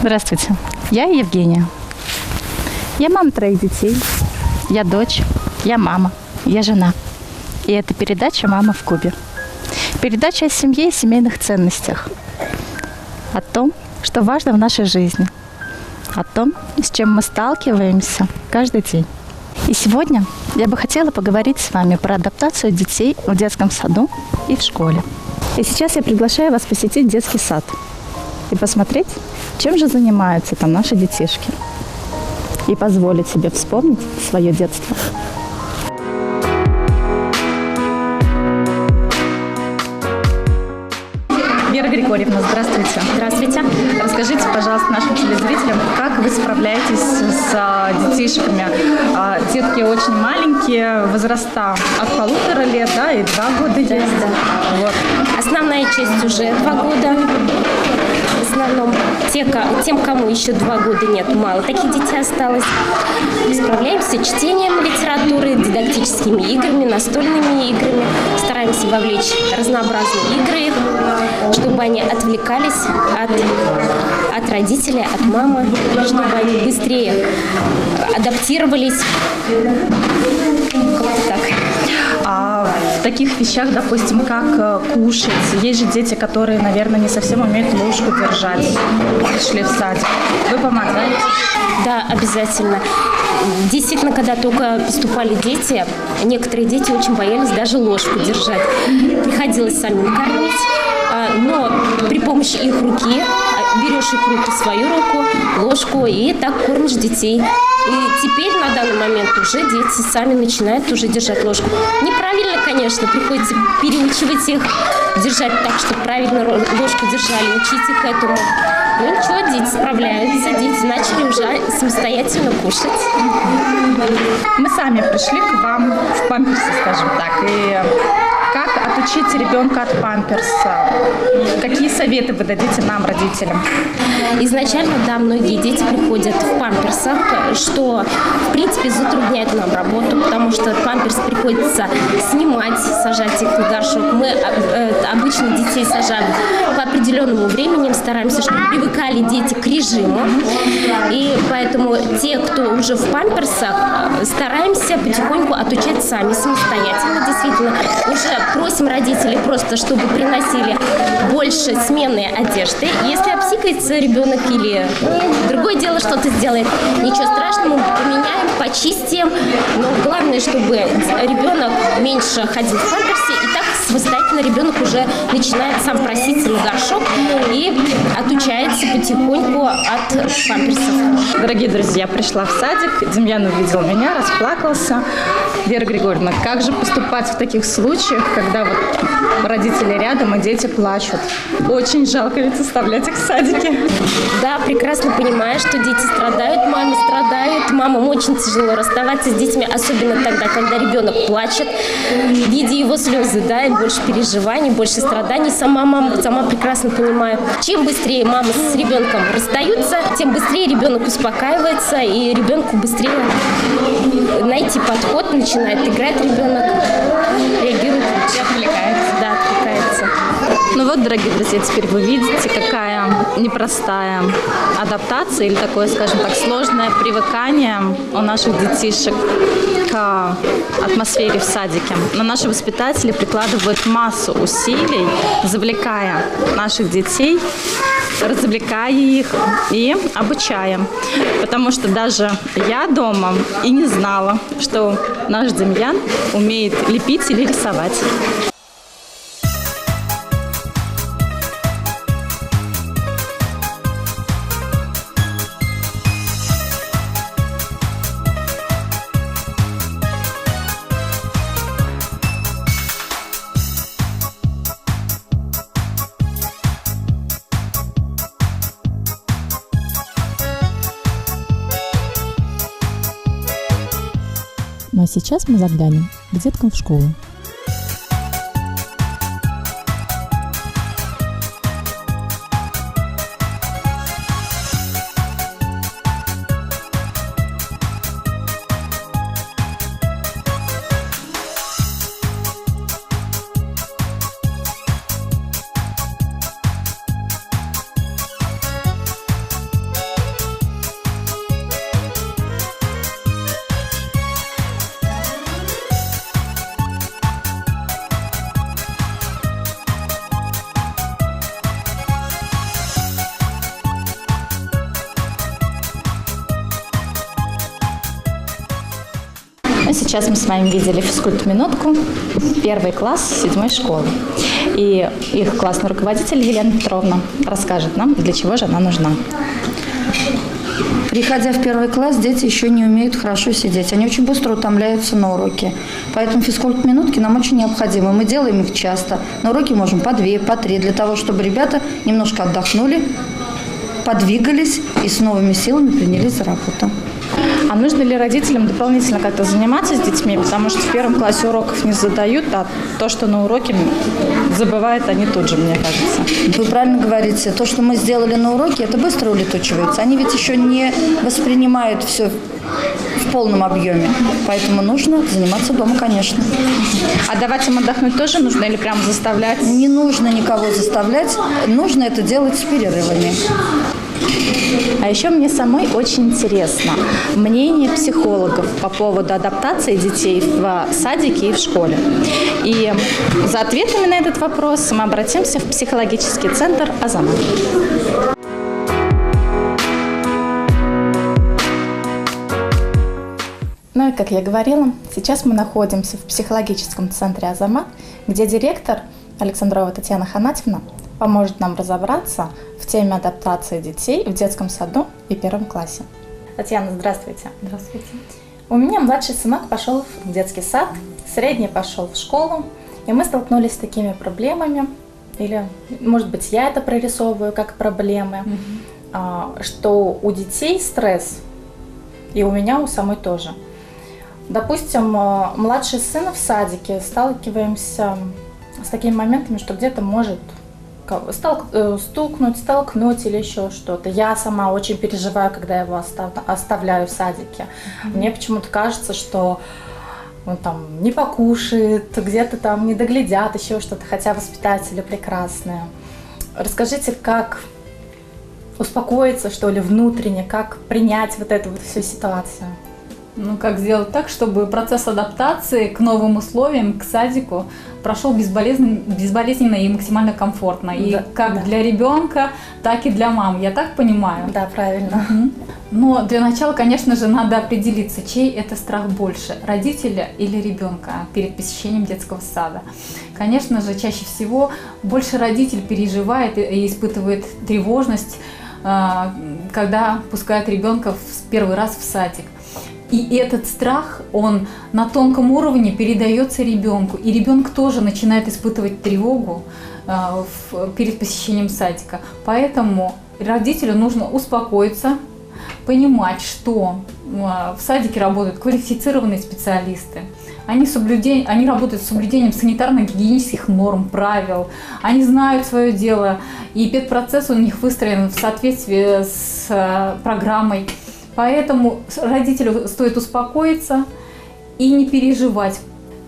Здравствуйте, я Евгения. Я мама 3 детей, я дочь, я мама, я жена. И это передача «Мама в Кубе». Передача о семье и семейных ценностях. О том, что важно в нашей жизни. О том, с чем мы сталкиваемся каждый день. И сегодня я бы хотела поговорить с вами про адаптацию детей в детском саду и в школе. И сейчас я приглашаю вас посетить детский сад и посмотреть, чем же занимаются там наши детишки. И позволить себе вспомнить свое детство. Вера Григорьевна, здравствуйте. Здравствуйте. Расскажите, пожалуйста, нашим телезрителям, как вы справляетесь с детишками? Детки очень маленькие, возраста от 1,5 лет, да, и 2 года есть. Да. Вот. Основная часть уже 2 года. В основном тем, кому еще 2 года нет, мало таких детей осталось. Справляемся чтением литературы, дидактическими играми, настольными играми. Стараемся вовлечь разнообразные игры, чтобы они отвлекались от родителей, от мамы, чтобы они быстрее адаптировались. Как-то так. А в таких вещах, допустим, как кушать, есть же дети, которые, наверное, не совсем умеют ложку держать, пришли в садик. Вы помогаете? Да, обязательно. Действительно, когда только поступали дети, некоторые дети очень боялись даже ложку держать. Приходилось самим кормить, но при помощи их руки, берешь их руки в свою руку, ложку, и так кормишь детей. И теперь на данный момент уже дети сами начинают уже держать ложку. Неправильно, конечно, приходится переучивать их держать так, чтобы правильно ложку держали, учить их этому. Ну ничего, дети справляются, дети начали уже самостоятельно кушать. Мы сами пришли к вам в памперсы, скажем так, и как отучить ребенка от памперса? Какие советы вы дадите нам, родителям? Изначально, да, многие дети приходят в памперсах, что, в принципе, затрудняет нам работу, потому что памперс приходится снимать, сажать их в горшок. Мы обычно детей сажаем по определенному времени, стараемся, чтобы привыкали дети к режиму. И поэтому те, кто уже в памперсах, стараемся потихоньку отучать сами, самостоятельно, действительно. Уже просим родителей просто, чтобы приносили больше сменной одежды. Если обсикается ребенок или другое дело что-то сделает, ничего страшного, мы поменяем, почистим. Но главное, чтобы ребенок меньше ходил в памперсе, и так самостоятельно ребенок уже начинает сам проситься на горшок и отучается потихоньку от памперсов. Дорогие друзья, пришла в садик, Демьян увидел меня, расплакался. Вера Григорьевна, как же поступать в таких случаях, когда вот родители рядом и дети плачут? Очень жалко ведь оставлять их в садике. Да, прекрасно понимаю, что дети страдают, мамы страдают. Мамам очень тяжело расставаться с детьми, особенно тогда, когда ребенок плачет, видя его слезы, да, и больше переживаний, больше страданий. Сама мама, прекрасно понимаю. Чем быстрее мама с ребенком расстаются, тем быстрее ребенок успокаивается, и ребенку быстрее найти подход, начинает играть ребенок, реагирует лучше. Отвлекается. Да, отвлекается. Ну вот, дорогие друзья, теперь вы видите, какая непростая адаптация или такое, скажем так, сложное привыкание у наших детишек к атмосфере в садике. Но наши воспитатели прикладывают массу усилий, завлекая наших детей, развлекая их и обучая. Потому что даже я дома и не знала, что наш Демьян умеет лепить или рисовать. Ну а сейчас мы заглянем к деткам в школу. сейчас мы с вами видели физкульт-минутку, 1 класс 7 школы. И их классный руководитель Елена Петровна расскажет нам, для чего же она нужна. Приходя в 1 класс, дети еще не умеют хорошо сидеть. Они очень быстро утомляются на уроке. Поэтому физкульт-минутки нам очень необходимы. Мы делаем их часто. На уроке можем по 2, по 3, для того, чтобы ребята немножко отдохнули, подвигались и с новыми силами принялись за работу. А нужно ли родителям дополнительно как-то заниматься с детьми? Потому что в 1 классе уроков не задают, а то, что на уроке, забывают они тут же, мне кажется. Вы правильно говорите. То, что мы сделали на уроке, это быстро улетучивается. Они ведь еще не воспринимают все в полном объеме. Поэтому нужно заниматься дома, конечно. А давать им отдохнуть тоже нужно или прям заставлять? Не нужно никого заставлять. Нужно это делать с перерывами. А еще мне самой очень интересно мнение психологов по поводу адаптации детей в садике и в школе. И за ответами на этот вопрос мы обратимся в психологический центр «Азамат». Ну и, как я говорила, сейчас мы находимся в психологическом центре «Азамат», где директор Александрова Татьяна Ханатьевна поможет нам разобраться в теме адаптации детей в детском саду и 1 классе. Татьяна, здравствуйте. Здравствуйте. У меня младший сынок пошел в детский сад, средний пошел в школу, и мы столкнулись с такими проблемами, или, может быть, я это прорисовываю как проблемы, что у детей стресс, и у меня у самой тоже. Допустим, младший сын в садике, сталкиваемся с такими моментами, что где-то может стукнуть, столкнуть или еще что-то. Я сама очень переживаю, когда его оставляю в садике. Мне почему-то кажется, что он там не покушает, где-то там не доглядят, еще что-то, хотя воспитатели прекрасные. Расскажите, как успокоиться, что ли, внутренне, как принять вот эту вот всю ситуацию? Ну, как сделать так, чтобы процесс адаптации к новым условиям, к садику прошел безболезненно и максимально комфортно. И как для ребенка, так и для мам. Я так понимаю? Да, правильно. Но для начала, конечно же, надо определиться, чей это страх больше, родителя или ребенка перед посещением детского сада. Конечно же, чаще всего больше родитель переживает и испытывает тревожность, когда пускает ребенка в 1 раз в садик. И этот страх, он на тонком уровне передается ребенку. И ребенок тоже начинает испытывать тревогу перед посещением садика. Поэтому родителю нужно успокоиться, понимать, что в садике работают квалифицированные специалисты. Они работают с соблюдением санитарно-гигиенических норм, правил. Они знают свое дело. И педпроцесс у них выстроен в соответствии с программой. Поэтому родителю стоит успокоиться и не переживать.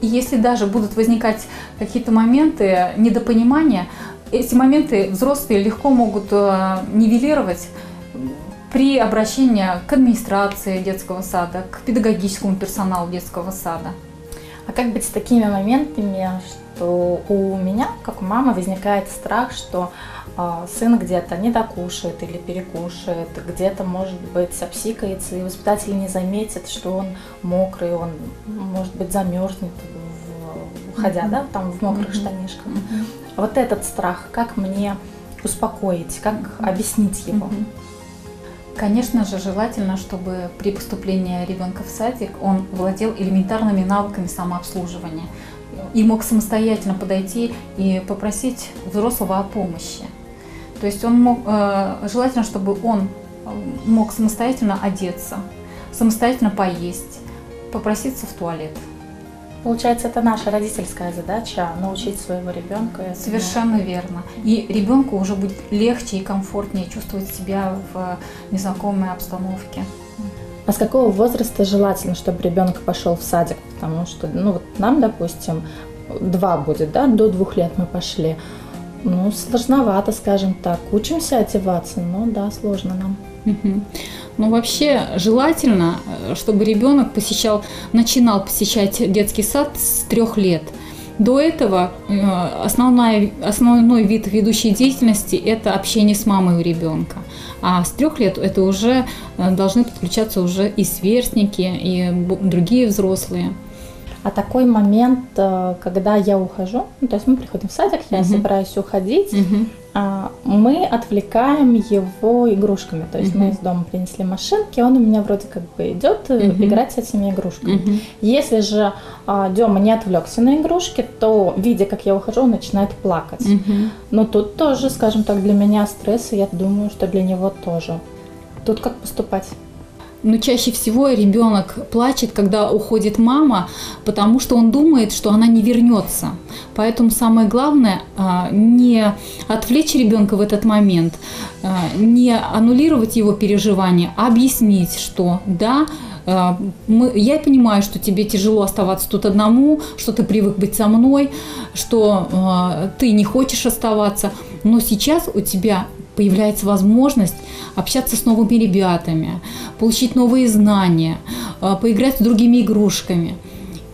И если даже будут возникать какие-то моменты недопонимания, эти моменты взрослые легко могут нивелировать при обращении к администрации детского сада, к педагогическому персоналу детского сада. А как быть с такими моментами, что у меня, как у мамы, возникает страх, что сын где-то не докушает или перекушает, где-то, может быть, обсикается, и воспитатель не заметит, что он мокрый, он, может быть, замерзнет, ходя, да, там в мокрых штанишках. Вот этот страх, как мне успокоить, как объяснить его? Конечно же, желательно, чтобы при поступлении ребенка в садик он владел элементарными навыками самообслуживания и мог самостоятельно подойти и попросить взрослого о помощи. То есть желательно, чтобы он мог самостоятельно одеться, самостоятельно поесть, попроситься в туалет. Получается, это наша родительская задача – научить своего ребенка. Совершенно верно. И ребенку уже будет легче и комфортнее чувствовать себя в незнакомой обстановке. А с какого возраста желательно, чтобы ребенок пошел в садик? Потому что, вот нам, допустим, 2 будет, да, до 2 лет мы пошли. Сложновато, скажем так. Учимся одеваться, но да, сложно нам. Ну, вообще желательно, чтобы ребенок начинал посещать детский сад с 3 лет. До этого основной вид ведущей деятельности – это общение с мамой у ребенка. А с 3 лет это уже должны подключаться уже и сверстники, и другие взрослые. А такой момент, когда я ухожу, ну, то есть мы приходим в садик, я собираюсь уходить, мы отвлекаем его игрушками. То есть мы из дома принесли машинки, он у меня вроде как бы идет играть с этими игрушками. Если же Дема не отвлекся на игрушки, то, видя, как я ухожу, он начинает плакать. Но тут тоже, скажем так, для меня стресс, и я думаю, что для него тоже. Тут как поступать? Но чаще всего ребенок плачет, когда уходит мама, потому что он думает, что она не вернется. Поэтому самое главное не отвлечь ребенка в этот момент, не аннулировать его переживания, а объяснить, что да, я понимаю, что тебе тяжело оставаться тут одному, что ты привык быть со мной, что ты не хочешь оставаться, но сейчас у тебя появляется возможность общаться с новыми ребятами, получить новые знания, поиграть с другими игрушками.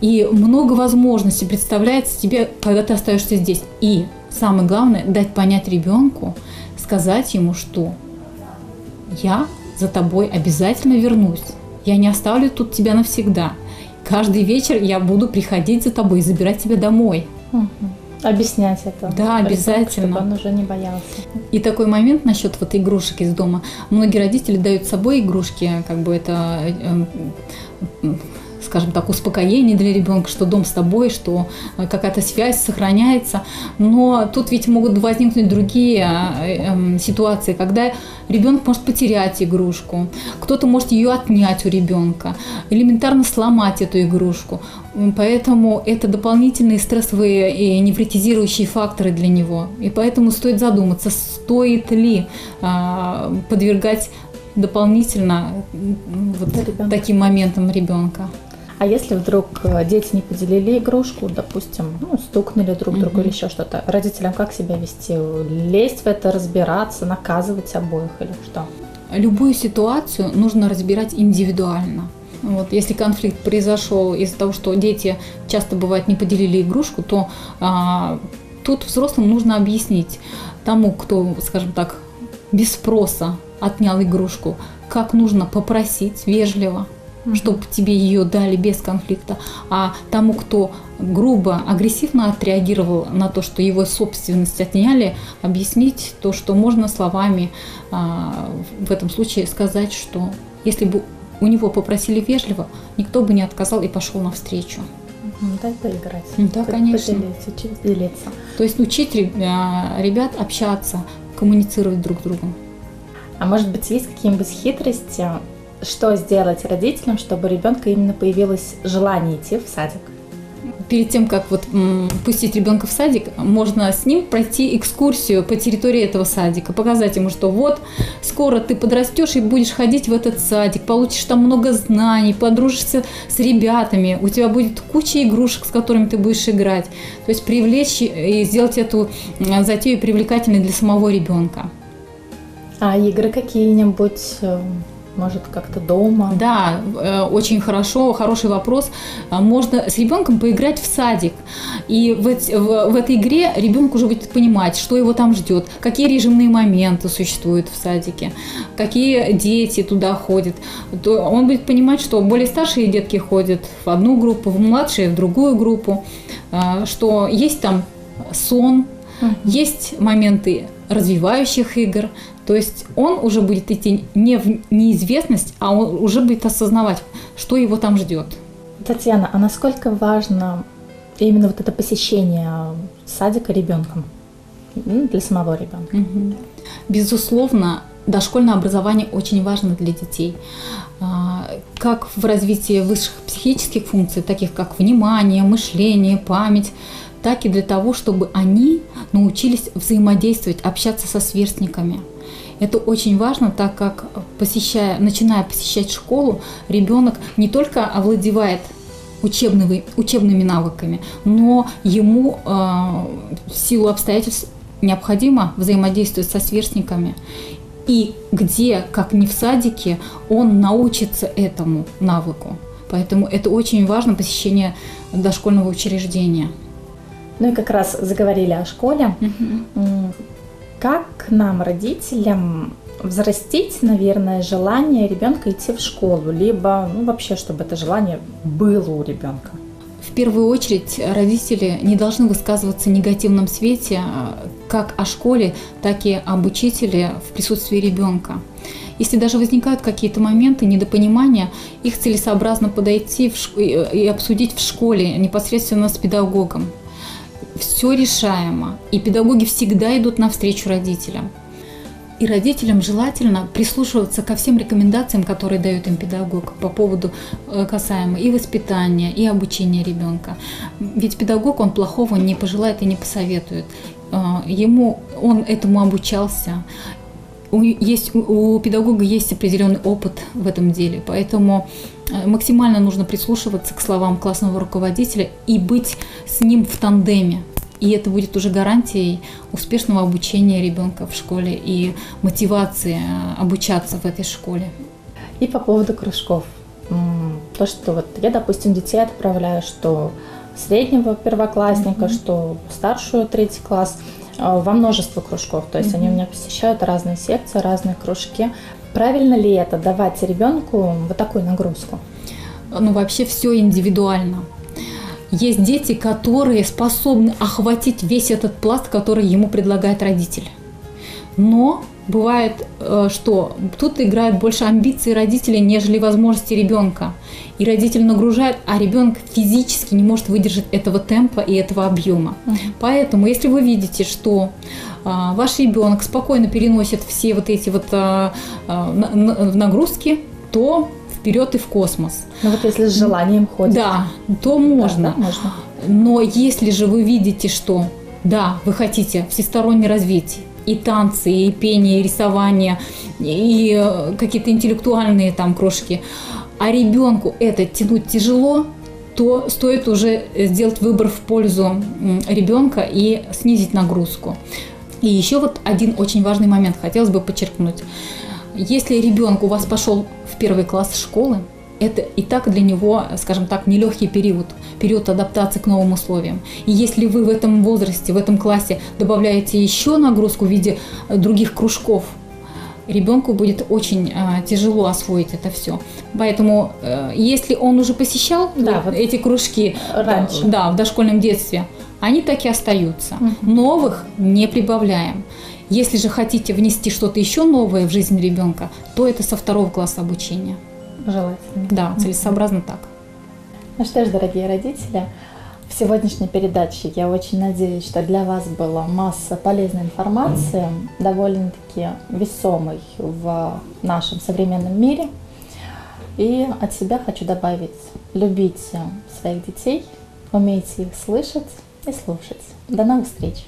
И много возможностей представляется тебе, когда ты остаешься здесь. И самое главное, дать понять ребенку, сказать ему, что я за тобой обязательно вернусь. Я не оставлю тут тебя навсегда. Каждый вечер я буду приходить за тобой и забирать тебя домой. Объяснять это. Да, обязательно. Чтобы он уже не боялся. И такой момент насчет вот игрушек из дома. Многие родители дают с собой игрушки, как бы это, скажем так, успокоение для ребенка, что дом с тобой, что какая-то связь сохраняется. Но тут ведь могут возникнуть другие ситуации, когда ребенок может потерять игрушку, кто-то может ее отнять у ребенка, элементарно сломать эту игрушку. Поэтому это дополнительные стрессовые и невротизирующие факторы для него. И поэтому стоит задуматься, стоит ли подвергать дополнительно вот таким моментам ребенка. А если вдруг дети не поделили игрушку, допустим, стукнули друг другу или еще что-то, родителям как себя вести? Лезть в это, разбираться, наказывать обоих или что? Любую ситуацию нужно разбирать индивидуально. Вот, если конфликт произошел из-за того, что дети часто бывает не поделили игрушку, то тут взрослым нужно объяснить тому, кто, скажем так, без спроса отнял игрушку, как нужно попросить вежливо, чтобы тебе ее дали без конфликта, а тому, кто грубо, агрессивно отреагировал на то, что его собственность отняли, объяснить то, что можно словами в этом случае сказать, что если бы у него попросили вежливо, никто бы не отказал и пошел навстречу. Дай поиграть. Да, конечно. Учить делиться. То есть учить ребят общаться, коммуницировать друг с другом. А может быть, есть какие-нибудь хитрости, что сделать родителям, чтобы у ребенка именно появилось желание идти в садик? Перед тем, как пустить ребенка в садик, можно с ним пройти экскурсию по территории этого садика, показать ему, что вот скоро ты подрастешь и будешь ходить в этот садик, получишь там много знаний, подружишься с ребятами, у тебя будет куча игрушек, с которыми ты будешь играть. То есть привлечь и сделать эту затею привлекательной для самого ребенка. А игры какие-нибудь? Может, как-то дома? Да, очень хороший вопрос. Можно с ребенком поиграть в садик. И в этой игре ребенок уже будет понимать, что его там ждет, какие режимные моменты существуют в садике, какие дети туда ходят. Он будет понимать, что более старшие детки ходят в одну группу, младшие в другую группу, что есть там сон, есть моменты развивающих игр. То есть он уже будет идти не в неизвестность, а он уже будет осознавать, что его там ждет. Татьяна, а насколько важно именно вот это посещение садика ребенком для самого ребенка? Безусловно, дошкольное образование очень важно для детей. Как в развитии высших психических функций, таких как внимание, мышление, память, так и для того, чтобы они научились взаимодействовать, общаться со сверстниками. Это очень важно, так как, начиная посещать школу, ребенок не только овладевает учебными навыками, но ему в силу обстоятельств необходимо взаимодействовать со сверстниками. И где, как не в садике, он научится этому навыку. Поэтому это очень важно, посещение дошкольного учреждения. Ну и как раз заговорили о школе. Как нам, родителям, взрастить, наверное, желание ребенка идти в школу, либо вообще, чтобы это желание было у ребенка? В первую очередь родители не должны высказываться в негативном свете как о школе, так и об учителе в присутствии ребенка. Если даже возникают какие-то моменты недопонимания, их целесообразно подойти и обсудить в школе непосредственно с педагогом. Все решаемо, и педагоги всегда идут навстречу родителям. И родителям желательно прислушиваться ко всем рекомендациям, которые дает им педагог по поводу касаемо и воспитания, и обучения ребенка. Ведь педагог, он плохого не пожелает и не посоветует. Он этому обучался. У педагога есть определенный опыт в этом деле, поэтому максимально нужно прислушиваться к словам классного руководителя и быть с ним в тандеме. И это будет уже гарантией успешного обучения ребенка в школе и мотивации обучаться в этой школе. И по поводу кружков. То, что вот я, допустим, детей отправляю, что среднего первоклассника, что старшую 3 класс, во множество кружков. То есть они у меня посещают разные секции, разные кружки. Правильно ли это давать ребенку вот такую нагрузку? Ну, вообще все индивидуально. Есть дети, которые способны охватить весь этот пласт, который ему предлагает родитель. Но бывает, что тут играют больше амбиции родителей, нежели возможности ребенка. И родитель нагружает, а ребенок физически не может выдержать этого темпа и этого объема. Поэтому, если вы видите, что ваш ребенок спокойно переносит все вот эти вот нагрузки, то вперед и в космос. Ну вот если с желанием ходит. Да, то можно. Да, можно. Но если же вы видите, что да, вы хотите всестороннее развитие, и танцы, и пение, и рисование, и какие-то интеллектуальные там кружки, а ребенку это тянуть тяжело, то стоит уже сделать выбор в пользу ребенка и снизить нагрузку. И еще вот один очень важный момент хотелось бы подчеркнуть. Если ребенок у вас пошел в 1 класс школы, это и так для него, скажем так, нелегкий период адаптации к новым условиям. И если вы в этом возрасте, в этом классе добавляете еще нагрузку в виде других кружков, ребенку будет очень тяжело освоить это все. Поэтому, если он уже посещал эти кружки раньше, в дошкольном детстве, они так и остаются. Новых не прибавляем. Если же хотите внести что-то еще новое в жизнь ребенка, то это со 2 класса обучения. Желательно. Да, целесообразно так. Ну что ж, дорогие родители, в сегодняшней передаче я очень надеюсь, что для вас была масса полезной информации, довольно-таки весомой в нашем современном мире. И от себя хочу добавить: любите своих детей, умейте их слышать и слушать. До новых встреч!